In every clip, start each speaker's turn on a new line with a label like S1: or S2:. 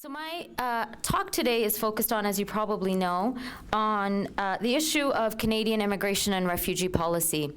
S1: So my talk today is focused on, as you probably know, on the issue of Canadian immigration and refugee policy.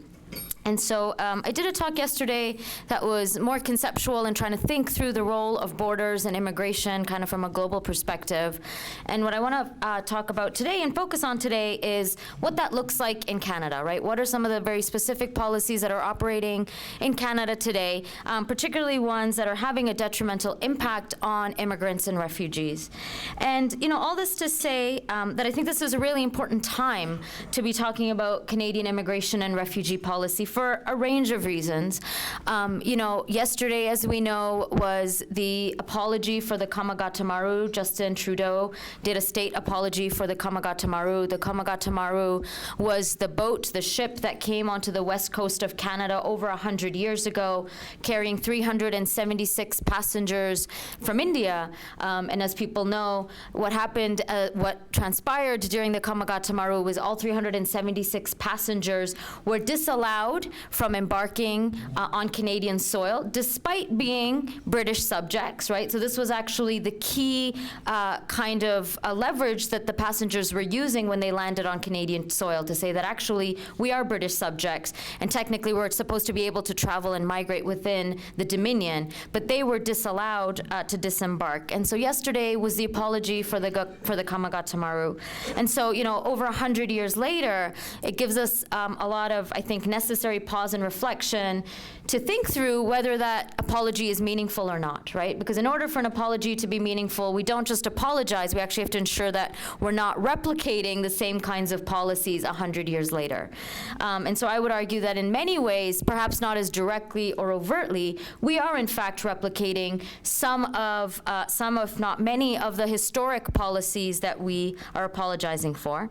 S1: And so I did a talk yesterday that was more conceptual and trying to think through the role of borders and immigration kind of from a global perspective. And what I want to talk about today and focus on today is what that looks like in Canada, right? What are some of the very specific policies that are operating in Canada today, particularly ones that are having a detrimental impact on immigrants and refugees. And, you know, all this to say that I think this is a really important time to be talking about Canadian immigration and refugee policy for a range of reasons. You know, yesterday, as we know, was the apology for the Kamagatamaru. Justin Trudeau did a state apology for the Kamagatamaru. The Kamagatamaru was the boat, the ship that came onto the west coast of Canada over 100 years ago, carrying 376 passengers from India. And as people know, what happened, what transpired during the Kamagatamaru was all 376 passengers were disallowed from embarking on Canadian soil, despite being British subjects, right? So this was actually the key kind of leverage that the passengers were using when they landed on Canadian soil, to say that actually we are British subjects, and technically we're supposed to be able to travel and migrate within the Dominion, but they were disallowed to disembark. And so yesterday was the apology for the Kamagatamaru. And so, you know, over 100 years later, it gives us a lot of, I think, necessary pause and reflection to think through whether that apology is meaningful or not, right? Because in order for an apology to be meaningful, we don't just apologize, we actually have to ensure that we're not replicating the same kinds of policies 100 years later. And so I would argue that in many ways, perhaps not as directly or overtly, we are in fact replicating some if not many of the historic policies that we are apologizing for.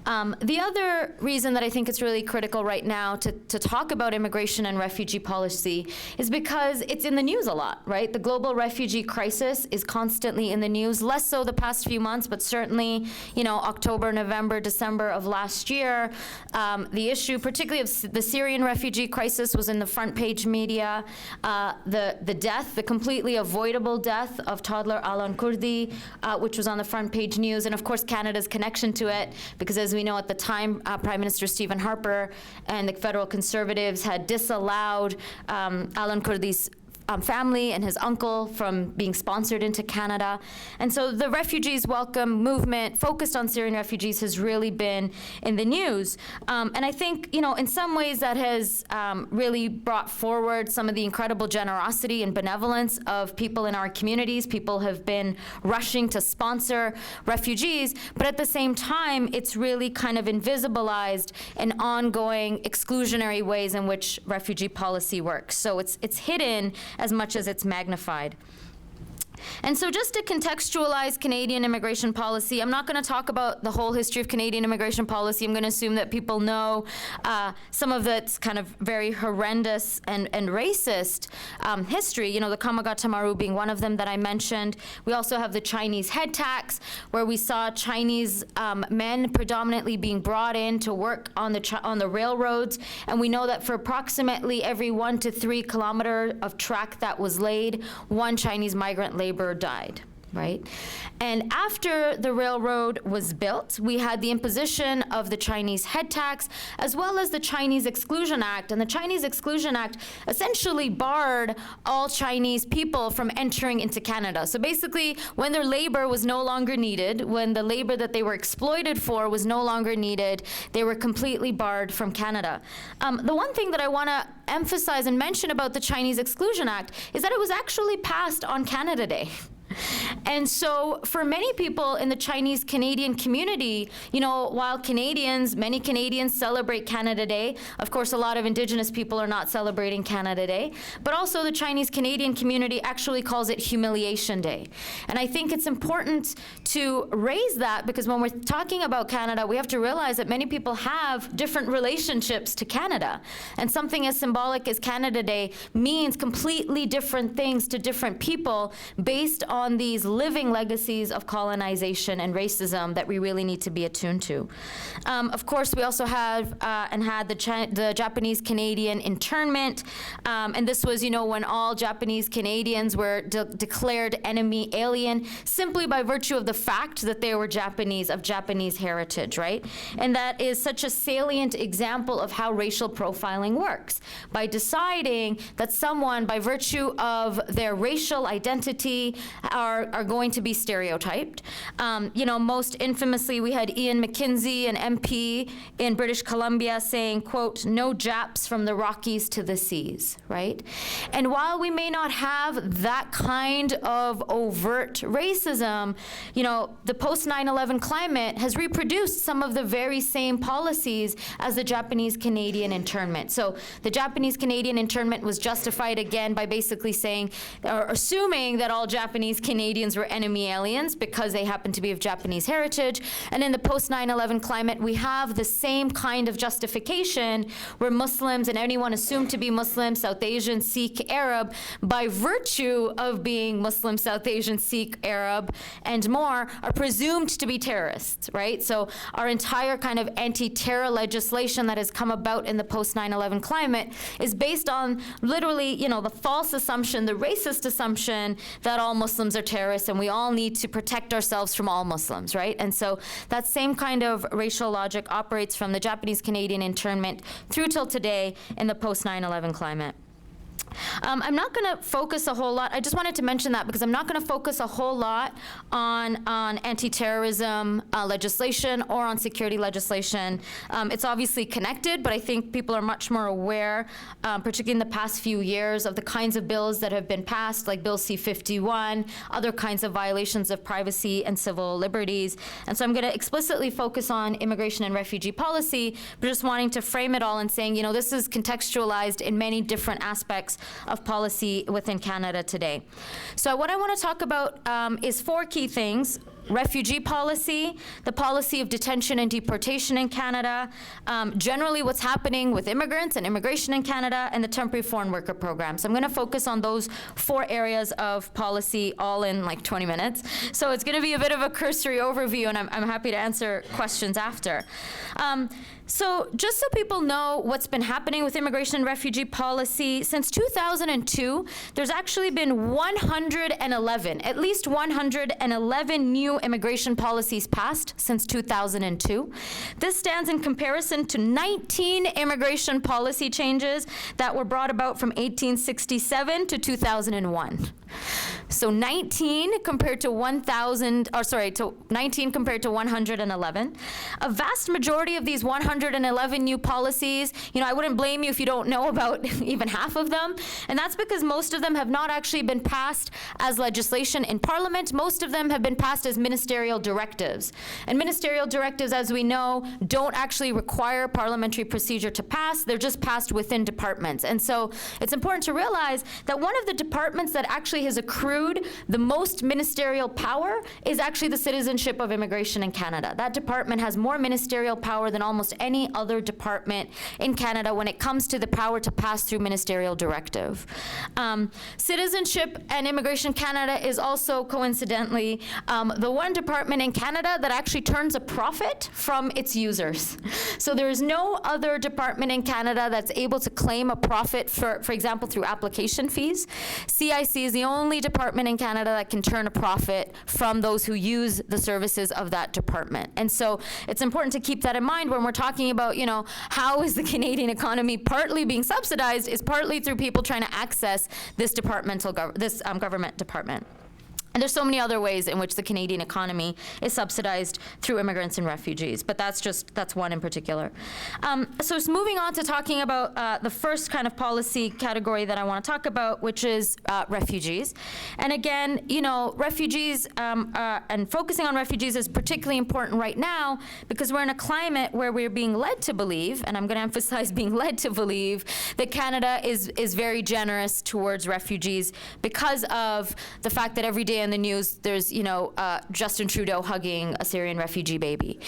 S1: The other reason that I think it's really critical right now to talk about immigration and refugee policy is because it's in the news a lot, right? The global refugee crisis is constantly in the news, less so the past few months, but certainly, you know, October, November, December of last year. The issue, particularly of the Syrian refugee crisis, was in the front page media. The completely avoidable death of toddler Alan Kurdi, which was on the front page news, and of course Canada's connection to it, because as we know at the time, Prime Minister Stephen Harper and the federal Conservatives had disallowed Alan Kurdi's family and his uncle from being sponsored into Canada. And so the Refugees Welcome movement focused on Syrian refugees has really been in the news. And I think, you know, in some ways that has really brought forward some of the incredible generosity and benevolence of people in our communities. People have been rushing to sponsor refugees, but at the same time, it's really kind of invisibilized an ongoing exclusionary ways in which refugee policy works. So it's hidden as much as it's magnified. And so just to contextualize Canadian immigration policy, I'm not going to talk about the whole history of Canadian immigration policy. I'm going to assume that people know some of its kind of very horrendous and racist history, you know, the Kamagatamaru being one of them that I mentioned. We also have the Chinese head tax, where we saw Chinese men predominantly being brought in to work on the railroads. And we know that for approximately every 1 to 3 kilometers of track that was laid, one Chinese migrant laborer died, right? And after the railroad was built, we had the imposition of the Chinese head tax, as well as the Chinese Exclusion Act. And the Chinese Exclusion Act essentially barred all Chinese people from entering into Canada. So basically, when their labor was no longer needed, when the labor that they were exploited for was no longer needed, they were completely barred from Canada. The one thing that I want to emphasize and mention about the Chinese Exclusion Act is that it was actually passed on Canada Day. And so for many people in the Chinese Canadian community, you know, while many Canadians celebrate Canada Day, of course a lot of Indigenous people are not celebrating Canada Day, but also the Chinese Canadian community actually calls it Humiliation Day. And I think it's important to raise that, because when we're talking about Canada, we have to realize that many people have different relationships to Canada. And something as symbolic as Canada Day means completely different things to different people based on these living legacies of colonization and racism that we really need to be attuned to. Of course, we also have and had the Japanese-Canadian internment, and this was, when all Japanese Canadians were declared enemy alien simply by virtue of the fact that they were Japanese, of Japanese heritage, right? And that is such a salient example of how racial profiling works. By deciding that someone, by virtue of their racial identity, are going to be stereotyped. Most infamously, we had Ian McKenzie, an MP in British Columbia, saying, quote, "No Japs from the Rockies to the seas," right? And while we may not have that kind of overt racism, the post-9/11 climate has reproduced some of the very same policies as the Japanese-Canadian internment. So the Japanese-Canadian internment was justified again by basically saying, or assuming that all Japanese Canadians were enemy aliens because they happen to be of Japanese heritage. And in the post-9/11 climate, we have the same kind of justification where Muslims and anyone assumed to be Muslim, South Asian, Sikh, Arab, by virtue of being Muslim, South Asian, Sikh, Arab, and more, are presumed to be terrorists, right? So our entire kind of anti-terror legislation that has come about in the post-9/11 climate is based on literally, the false assumption, the racist assumption that all Muslims are terrorists and we all need to protect ourselves from all Muslims, right? And so that same kind of racial logic operates from the Japanese-Canadian internment through till today in the post-9/11 climate. I'm not going to focus a whole lot. I just wanted to mention that because I'm not going to focus a whole lot on anti-terrorism legislation or on security legislation. It's obviously connected, but I think people are much more aware, particularly in the past few years, of the kinds of bills that have been passed, like Bill C-51, other kinds of violations of privacy and civil liberties. And so I'm going to explicitly focus on immigration and refugee policy, but just wanting to frame it all and saying, this is contextualized in many different aspects of policy within Canada today. So what I want to talk about is 4 key things: refugee policy, the policy of detention and deportation in Canada, generally what's happening with immigrants and immigration in Canada, and the temporary foreign worker program. So I'm going to focus on those 4 areas of policy all in like 20 minutes. So it's going to be a bit of a cursory overview, and I'm happy to answer questions after. So just so people know what's been happening with immigration and refugee policy, since 2002, there's actually been 111, at least 111 new immigration policies passed since 2002. This stands in comparison to 19 immigration policy changes that were brought about from 1867 to 2001. So 19 compared to 19 compared to 111. A vast majority of these 111 new policies, I wouldn't blame you if you don't know about even half of them. And that's because most of them have not actually been passed as legislation in Parliament. Most of them have been passed as ministerial directives. And ministerial directives, as we know, don't actually require parliamentary procedure to pass. They're just passed within departments. And so it's important to realize that one of the departments that actually has accrued the most ministerial power is actually the Citizenship of Immigration in Canada. That department has more ministerial power than almost any other department in Canada when it comes to the power to pass through ministerial directive. Citizenship and Immigration Canada is also coincidentally the one department in Canada that actually turns a profit from its users. So there is no other department in Canada that's able to claim a profit, for example, through application fees. CIC is the only department in Canada that can turn a profit from those who use the services of that department. And so it's important to keep that in mind when we're talking about, how is the Canadian economy partly being subsidized, is partly through people trying to access this government department. And there's so many other ways in which the Canadian economy is subsidized through immigrants and refugees, but that's one in particular. So just moving on to talking about the first kind of policy category that I want to talk about, which is refugees. And again, refugees and focusing on refugees is particularly important right now because we're in a climate where we're being led to believe, and I'm going to emphasize being led to believe, that Canada is very generous towards refugees because of the fact that every day in the news, there's, Justin Trudeau hugging a Syrian refugee baby.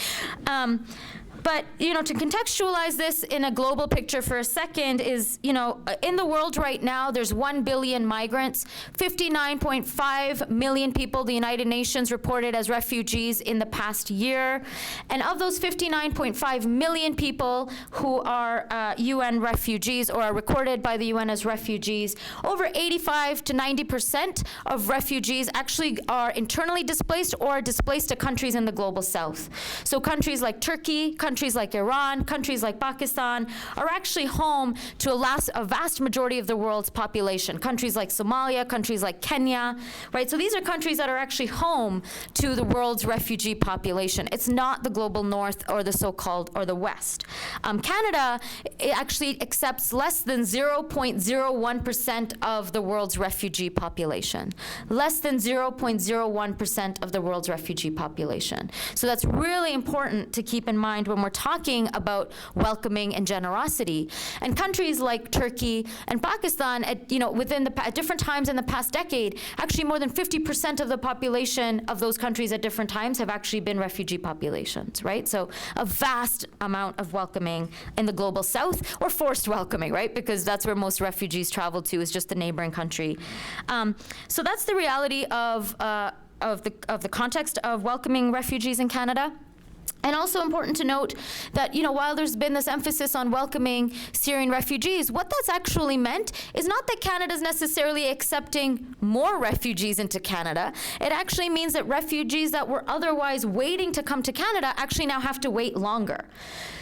S1: But, to contextualize this in a global picture for a second is, in the world right now, there's 1 billion migrants, 59.5 million people the United Nations reported as refugees in the past year. And of those 59.5 million people who are UN refugees or are recorded by the UN as refugees, over 85 to 90% of refugees actually are internally displaced or displaced to countries in the global south. So countries like Turkey, countries like Iran, countries like Pakistan are actually home to a vast majority of the world's population. Countries like Somalia, countries like Kenya, right? So these are countries that are actually home to the world's refugee population. It's not the global north or the so-called, or the west. Canada, it actually accepts less than 0.01% of the world's refugee population. Less than 0.01% of the world's refugee population. So that's really important to keep in mind when we're talking about welcoming and generosity. And countries like Turkey and Pakistan, at different times in the past decade, actually more than 50% of the population of those countries at different times have actually been refugee populations, right? So a vast amount of welcoming in the global south, or forced welcoming, right? Because that's where most refugees travel to, is just the neighboring country. So that's the reality of the context of welcoming refugees in Canada. And also important to note that, while there's been this emphasis on welcoming Syrian refugees, what that's actually meant is not that Canada's necessarily accepting more refugees into Canada. It actually means that refugees that were otherwise waiting to come to Canada actually now have to wait longer.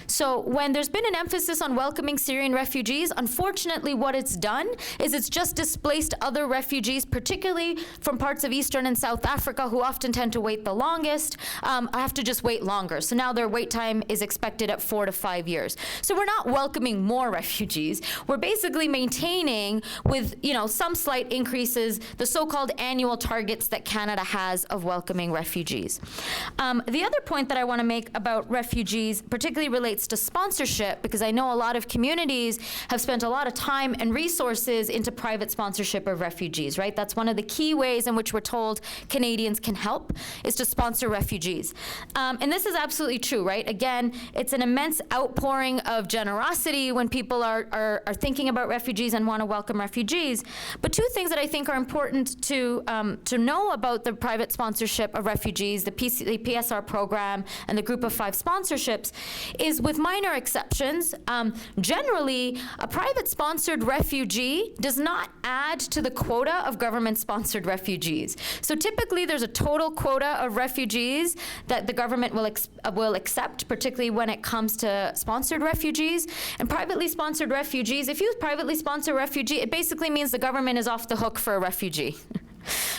S1: So when there's been an emphasis on welcoming Syrian refugees, unfortunately what it's done is it's just displaced other refugees, particularly from parts of Eastern and South Africa, who often tend to wait the longest, have to just wait longer. So now their wait time is expected at 4 to 5 years. So we're not welcoming more refugees. We're basically maintaining, with some slight increases, the so-called annual targets that Canada has of welcoming refugees. The other point that I want to make about refugees particularly relates to sponsorship, because I know a lot of communities have spent a lot of time and resources into private sponsorship of refugees, right? That's one of the key ways in which we're told Canadians can help, is to sponsor refugees. And this is absolutely true, right? Again, it's an immense outpouring of generosity when people are thinking about refugees and want to welcome refugees. But two things that I think are important to know about the private sponsorship of refugees, the PSR program and the Group of 5 sponsorships, is with minor exceptions, generally, a private-sponsored refugee does not add to the quota of government-sponsored refugees. So typically, there's a total quota of refugees that the government will accept, particularly when it comes to sponsored refugees. And privately sponsored refugees, if you privately sponsor a refugee, it basically means the government is off the hook for a refugee.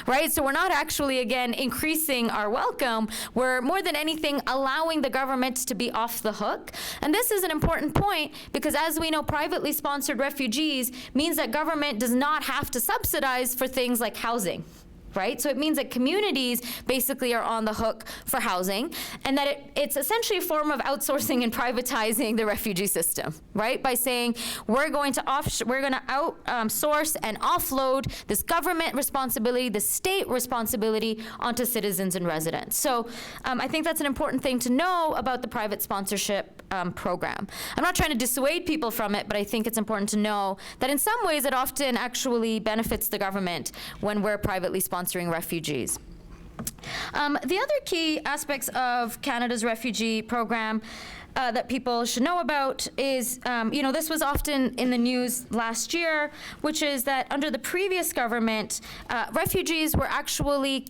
S1: Right? So we're not actually, again, increasing our welcome. We're, more than anything, allowing the government to be off the hook. And this is an important point, because as we know, privately sponsored refugees means that government does not have to subsidize for things like housing. Right? So it means that communities basically are on the hook for housing, and that it's essentially a form of outsourcing and privatizing the refugee system, right? By saying we're going to outsource and offload this government responsibility, the state responsibility, onto citizens and residents. So I think that's an important thing to know about the private sponsorship program. I'm not trying to dissuade people from it, but I think it's important to know that in some ways it often actually benefits the government when we're privately sponsoring refugees. The other key aspects of Canada's refugee program that people should know about is, this was often in the news last year, which is that under the previous government, refugees were actually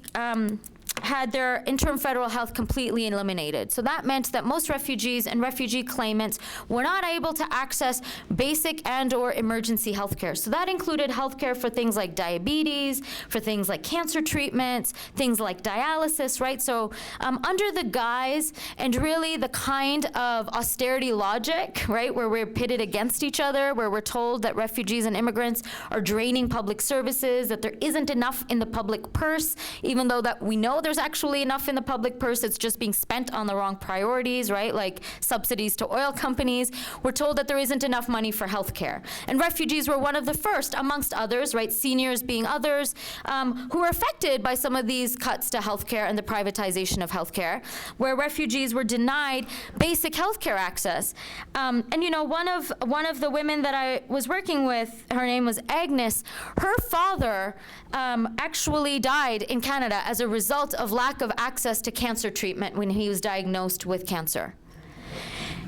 S1: had their interim federal health completely eliminated. So that meant that most refugees and refugee claimants were not able to access basic and or emergency health care. So that included health care for things like diabetes, for things like cancer treatments, things like dialysis, right? So under the guise and really the kind of austerity logic, right, where we're pitted against each other, where we're told that refugees and immigrants are draining public services, that there isn't enough in the public purse, even though that we know there's there's actually enough in the public purse. It's just being spent on the wrong priorities, right? Like subsidies to oil companies. We're told that there isn't enough money for healthcare. And refugees were one of the first, amongst others, right? Seniors being others, who were affected by some of these cuts to healthcare and the privatization of healthcare, where refugees were denied basic healthcare access. And you know, one of the women that I was working with, her name was Agnes. Her father actually died in Canada as a result of lack of access to cancer treatment when he was diagnosed with cancer.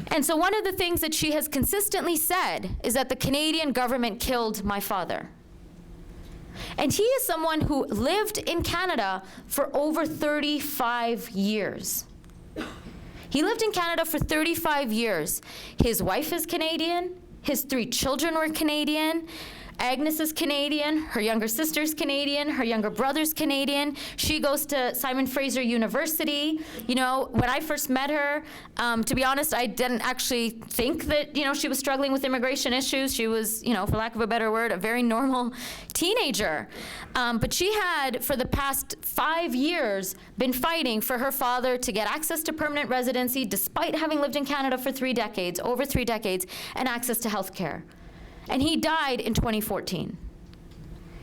S1: And so one of the things that she has consistently said is that the Canadian government killed my father. And he is someone who lived in Canada for over 35 years. He lived in Canada for 35 years. His wife is Canadian. His 3 children were Canadian. Agnes is Canadian, her younger sister's Canadian, her younger brother's Canadian. She goes to Simon Fraser University. You know, when I first met her, to be honest, I didn't actually think that, you know, she was struggling with immigration issues. She was, you know, for lack of a better word, a very normal teenager. But she had, for the past 5 years, been fighting for her father to get access to permanent residency, despite having lived in Canada for 3 decades, over 3 decades, and access to health care. And he died in 2014.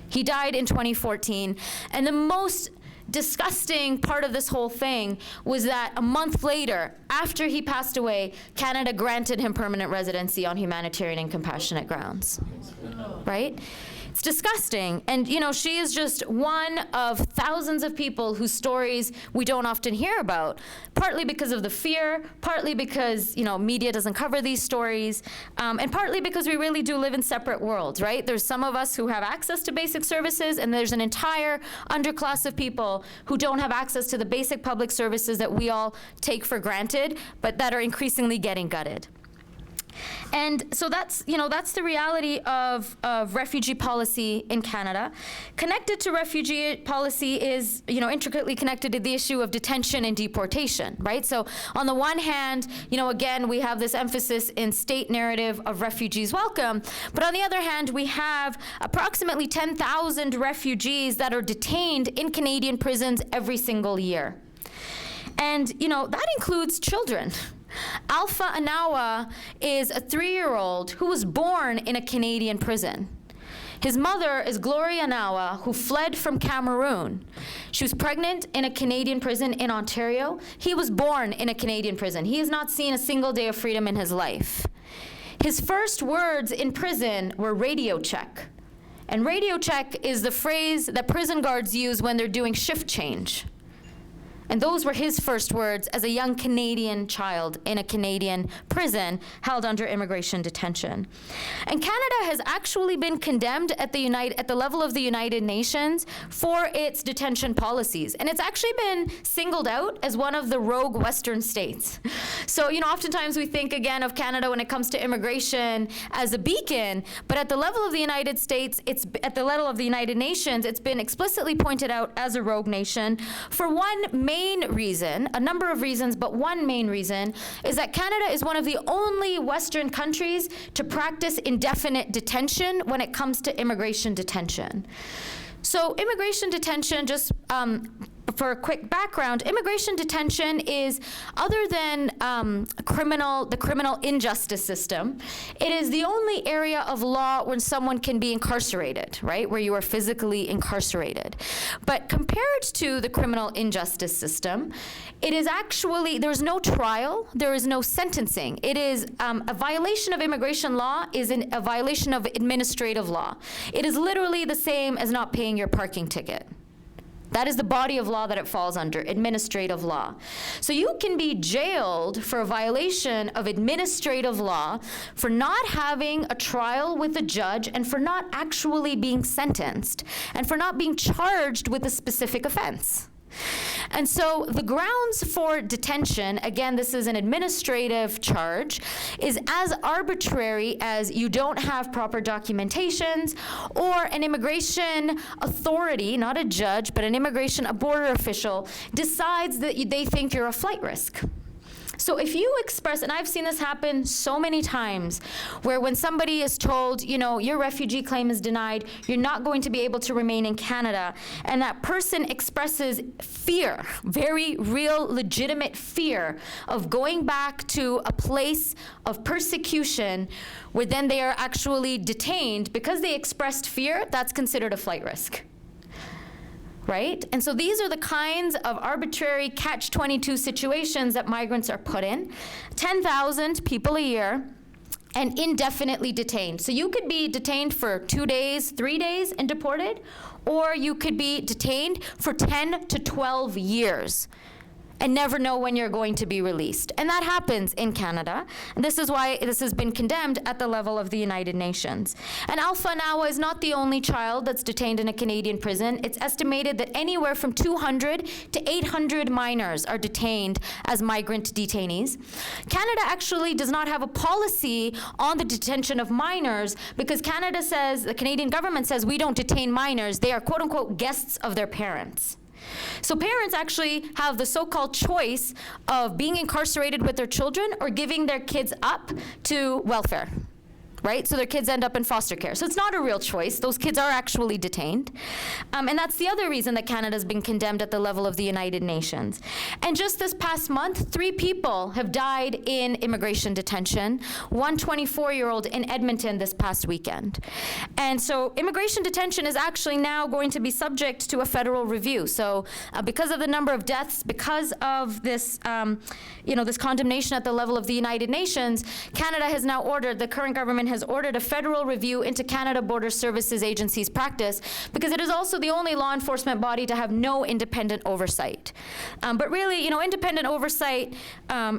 S1: He died in 2014. And the most disgusting part of this whole thing was that a month later, after he passed away, Canada granted him permanent residency on humanitarian and compassionate grounds. Right? It's disgusting. And, you know, she is just one of thousands of people whose stories we don't often hear about, partly because of the fear, partly because, you know, media doesn't cover these stories, and partly because we really do live in separate worlds, right? There's some of us who have access to basic services, and there's an entire underclass of people who don't have access to the basic public services that we all take for granted, but that are increasingly getting gutted. And so that's, you know, that's the reality of refugee policy in Canada. Connected to refugee policy is, you know, intricately connected to the issue of detention and deportation, right? So on the one hand, you know, again, we have this emphasis in state narrative of refugees welcome, but on the other hand, we have approximately 10,000 refugees that are detained in Canadian prisons every single year. And, you know, that includes children. Alpha Anawa is a 3-year-old who was born in a Canadian prison. His mother is Gloria Anawa, who fled from Cameroon. She was pregnant in a Canadian prison in Ontario. He was born in a Canadian prison. He has not seen a single day of freedom in his life. His first words in prison were radio check. And radio check is the phrase that prison guards use when they're doing shift change. And those were his first words as a young Canadian child in a Canadian prison held under immigration detention. And Canada has actually been condemned at the level of the United Nations for its detention policies. And it's actually been singled out as one of the rogue Western states. So, you know, oftentimes we think again of Canada when it comes to immigration as a beacon, but at the level of the United States, it's at the level of the United Nations, it's been explicitly pointed out as a rogue nation for one main reason, a number of reasons, but one main reason is that Canada is one of the only Western countries to practice indefinite detention when it comes to immigration detention. So immigration detention, just for a quick background, immigration detention is, other than the criminal injustice system, it is the only area of law when someone can be incarcerated, right, where you are physically incarcerated. But compared to the criminal injustice system, it is actually, there's no trial, there is no sentencing. It is a violation of immigration law is a violation of administrative law. It is literally the same as not paying your parking ticket. That is the body of law that it falls under, administrative law. So you can be jailed for a violation of administrative law for not having a trial with a judge and for not actually being sentenced and for not being charged with a specific offense. And so the grounds for detention, again, this is an administrative charge, is as arbitrary as you don't have proper documentations or an immigration authority, not a judge, but a border official decides that they think you're a flight risk. So if you express, and I've seen this happen so many times, where when somebody is told, you know, your refugee claim is denied, you're not going to be able to remain in Canada, and that person expresses fear, very real, legitimate fear of going back to a place of persecution where then they are actually detained because they expressed fear, that's considered a flight risk. Right? And so these are the kinds of arbitrary catch-22 situations that migrants are put in. 10,000 people a year and indefinitely detained. So you could be detained for 2 days, 3 days and deported, or you could be detained for 10 to 12 years and never know when you're going to be released. And that happens in Canada. And this is why this has been condemned at the level of the United Nations. And Alpha Nawa is not the only child that's detained in a Canadian prison. It's estimated that anywhere from 200 to 800 minors are detained as migrant detainees. Canada actually does not have a policy on the detention of minors because Canada says, the Canadian government says, we don't detain minors. They are quote unquote guests of their parents. So parents actually have the so-called choice of being incarcerated with their children or giving their kids up to welfare, right? So their kids end up in foster care. So it's not a real choice. Those kids are actually detained. And that's the other reason that Canada's been condemned at the level of the United Nations. And just this past month, 3 people have died in immigration detention, one 24-year-old in Edmonton this past weekend. And so immigration detention is actually now going to be subject to a federal review. So because of the number of deaths, because of this, this condemnation at the level of the United Nations, Canada has now ordered, the current government has ordered a federal review into Canada Border Services Agency's practice because it is also the only law enforcement body to have no independent oversight. But really, independent oversight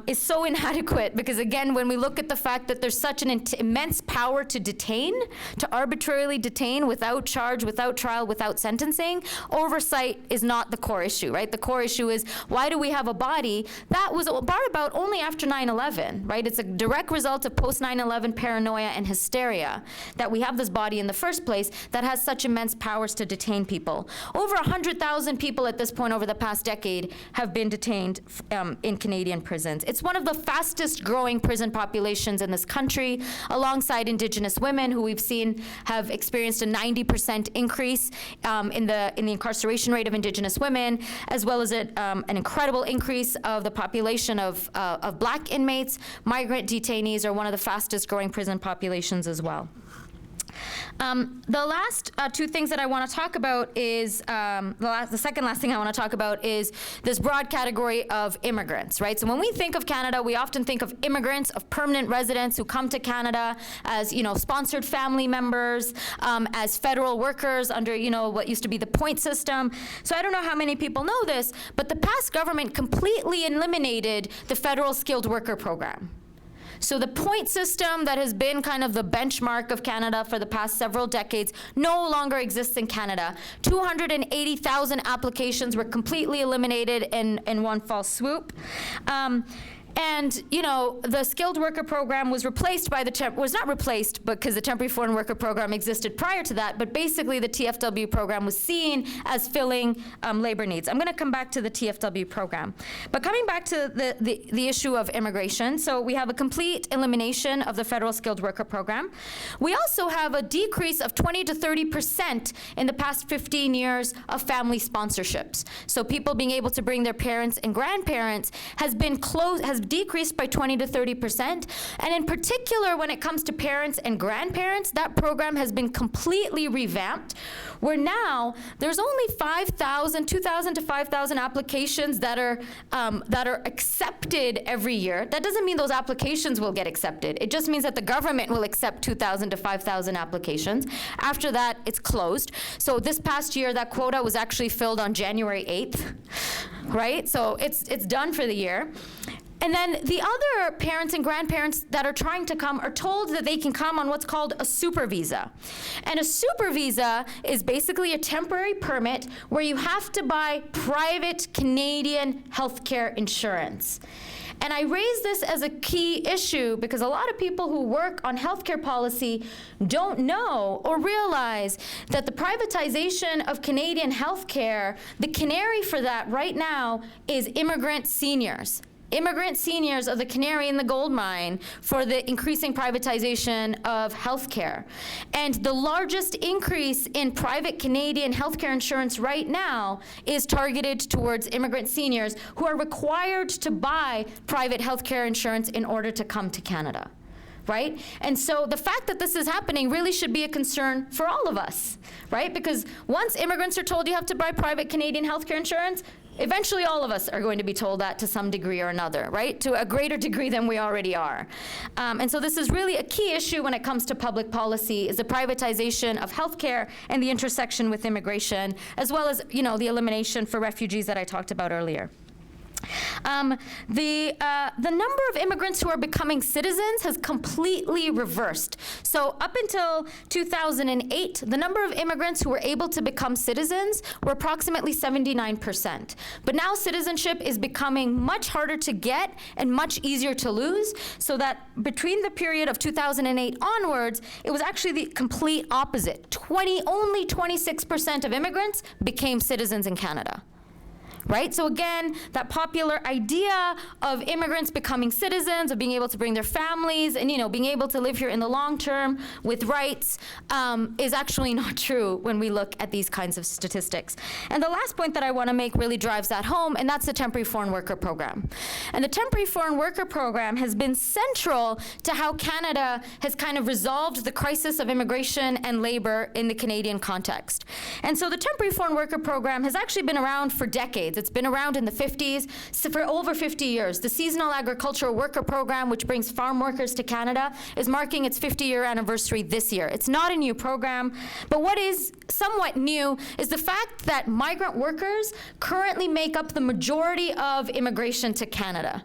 S1: is so inadequate because, again, when we look at the fact that there's such an immense power to detain, to arbitrarily detain without charge, without trial, without sentencing, oversight is not the core issue, right? The core issue is, why do we have a body that was brought about only after 9/11, right? It's a direct result of post-9/11 paranoia and hysteria that we have this body in the first place that has such immense powers to detain people. Over 100,000 people at this point over the past decade have been detained in Canadian prisons. It's one of the fastest growing prison populations in this country, alongside Indigenous women, who we've seen have experienced a 90% increase in the incarceration rate of Indigenous women, as well as an incredible increase of the population of Black inmates. Migrant detainees are one of the fastest growing prison populations as well. The last 2 things that I want to talk about is, the second last thing I want to talk about is this broad category of immigrants, right? So when we think of Canada, we often think of immigrants, of permanent residents who come to Canada as, sponsored family members, as federal workers under, what used to be the point system. So I don't know how many people know this, but the past government completely eliminated the federal skilled worker program. So the point system that has been kind of the benchmark of Canada for the past several decades no longer exists in Canada. 280,000 applications were completely eliminated in one fell swoop. And, the skilled worker program was replaced by was not replaced because the temporary foreign worker program existed prior to that, but basically the TFW program was seen as filling labor needs. I'm going to come back to the TFW program. But coming back to the issue of immigration, so we have a complete elimination of the federal skilled worker program. We also have a decrease of 20 to 30% in the past 15 years of family sponsorships. So people being able to bring their parents and grandparents has decreased by 20 to 30%. And in particular, when it comes to parents and grandparents, that program has been completely revamped, where now there's only 2,000 to 5,000 applications that are accepted every year. That doesn't mean those applications will get accepted. It just means that the government will accept 2,000 to 5,000 applications. After that, it's closed. So this past year, that quota was actually filled on January 8th, right? So it's done for the year. And then the other parents and grandparents that are trying to come are told that they can come on what's called a super visa. And a super visa is basically a temporary permit where you have to buy private Canadian healthcare insurance. And I raise this as a key issue because a lot of people who work on healthcare policy don't know or realize that the privatization of Canadian healthcare, the canary for that right now is immigrant seniors. immigrant seniors are the canary in the gold mine for the increasing privatization of healthcare. And the largest increase in private Canadian healthcare insurance right now is targeted towards immigrant seniors who are required to buy private healthcare insurance in order to come to Canada. Right? And so the fact that this is happening really should be a concern for all of us, right? Because once immigrants are told you have to buy private Canadian healthcare insurance, eventually all of us are going to be told that to some degree or another, right? To a greater degree than we already are. And so this is really a key issue when it comes to public policy, is the privatization of healthcare and the intersection with immigration, as well as, you know, the elimination for refugees that I talked about earlier. The number of immigrants who are becoming citizens has completely reversed. So up until 2008, the number of immigrants who were able to become citizens were approximately 79%. But now citizenship is becoming much harder to get and much easier to lose, so that between the period of 2008 onwards, it was actually the complete opposite. Only 26% of immigrants became citizens in Canada. Right? So again, that popular idea of immigrants becoming citizens, of being able to bring their families and, you know, being able to live here in the long term with rights is actually not true when we look at these kinds of statistics. And the last point that I want to make really drives that home, and that's the Temporary Foreign Worker Program. And the Temporary Foreign Worker Program has been central to how Canada has kind of resolved the crisis of immigration and labor in the Canadian context. And so the Temporary Foreign Worker Program has actually been around for decades. It's been around in the 50s, so for over 50 years. The Seasonal Agricultural Worker Program, which brings farm workers to Canada, is marking its 50-year anniversary this year. It's not a new program, but what is somewhat new is the fact that migrant workers currently make up the majority of immigration to Canada.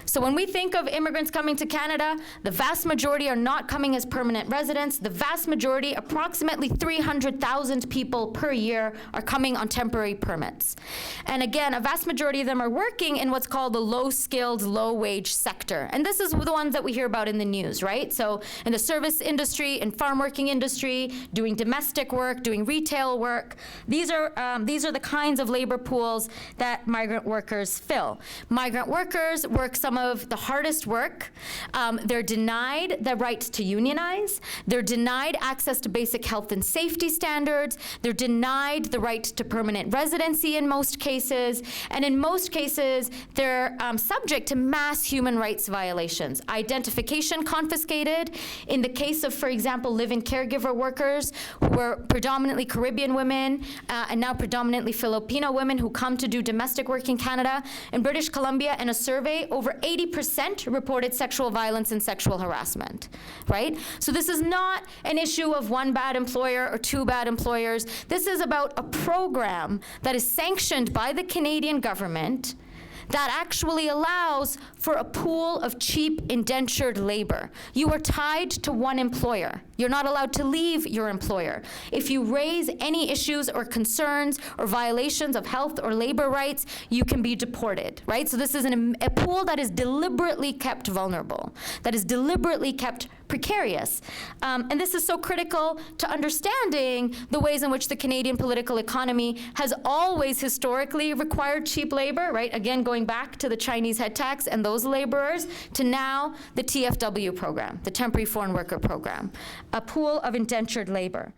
S1: So when we think of immigrants coming to Canada, the vast majority are not coming as permanent residents. The vast majority, approximately 300,000 people per year, are coming on temporary permits. And again, a vast majority of them are working in what's called the low-skilled, low-wage sector. And this is the ones that we hear about in the news, right? So in the service industry, in farm working industry, doing domestic work, doing retail work. These are the kinds of labor pools that migrant workers fill. Migrant workers work some of the hardest work. They're denied the right to unionize. They're denied access to basic health and safety standards. They're denied the right to permanent residency in most cases. And in most cases, they're subject to mass human rights violations. Identification confiscated. In the case of, for example, live-in caregiver workers who were predominantly Caribbean women and now predominantly Filipino women who come to do domestic work in Canada. In British Columbia, in a survey, over 80% reported sexual violence and sexual harassment, right? So this is not an issue of one bad employer or two bad employers. This is about a program that is sanctioned by the Canadian government that actually allows for a pool of cheap indentured labor. You are tied to one employer. You're not allowed to leave your employer. If you raise any issues or concerns or violations of health or labor rights, you can be deported, right? So this is a pool that is deliberately kept vulnerable, that is deliberately kept precarious. And this is so critical to understanding the ways in which the Canadian political economy has always historically required cheap labor, right? Again, going back to the Chinese head tax and those laborers, to now the TFW program, the Temporary Foreign Worker Program, a pool of indentured labor.